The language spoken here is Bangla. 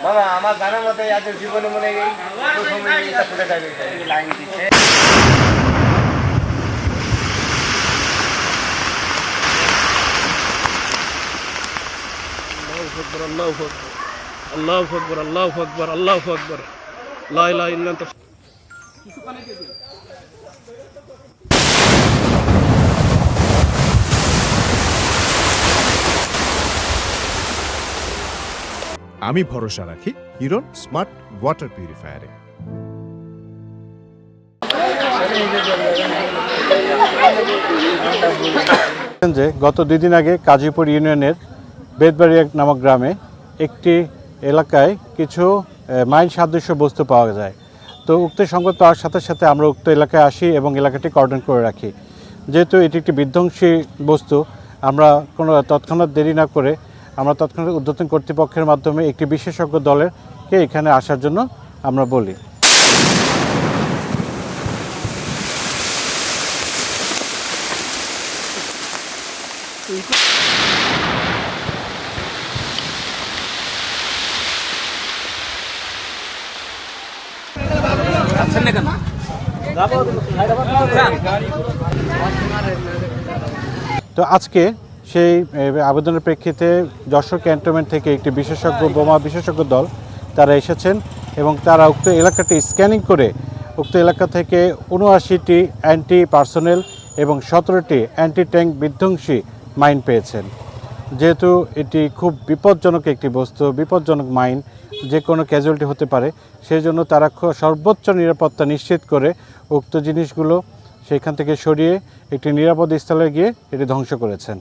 বাবা আমার জানার মতে আজকে জীবনে মনে এই প্রথমে এটা ফুটে যাবে লাইন দিচ্ছে الله أكبر الله أكبر الله أكبر الله أكبر لا إله إلا أنت আমি ভরসা রাখি হিরন স্মার্ট ওয়াটার পিউরিফায়ারে। যে গত 2 দিন আগে কাজীপুর ইউনিয়নের বেদবাড়ি নামক গ্রামে একটি এলাকায় কিছু মাইন সাদৃশ্য বস্তু পাওয়া যায়। তো উক্ত সংবাদ পাওয়ার সাথে সাথে আমরা উক্ত এলাকায় আসি এবং এলাকাটি কর্ডন করে রাখি। যেহেতু এটি একটি বিধ্বংসী বস্তু, আমরা কোনো তৎক্ষণাৎ দেরি না করে আমরা তৎক্ষণাৎ ঊর্ধ্বতন কর্তৃপক্ষের মাধ্যমে একটি বিশেষজ্ঞ দলেরকে এখানে আসার জন্য আমরা বলি। তো আজকে সেই আবেদনের প্রেক্ষিতে যশোর ক্যান্টনমেন্ট থেকে একটি বোমা বিশেষজ্ঞ দল তারা এসেছেন এবং তারা উক্ত এলাকাটি স্ক্যানিং করে উক্ত এলাকা থেকে 79টি অ্যান্টি পার্সোনেল এবং 17টি অ্যান্টি ট্যাঙ্ক বিধ্বংসী মাইন পেয়েছেন। যেহেতু এটি খুব বিপজ্জনক একটি বস্তু, বিপজ্জনক মাইন, যে কোনো ক্যাজুয়ালিটি হতে পারে, সেই জন্য তারা সর্বোচ্চ নিরাপত্তা নিশ্চিত করে উক্ত জিনিসগুলো সেখান থেকে সরিয়ে একটি নিরাপদ স্থলে গিয়ে এটি ধ্বংস করেছেন।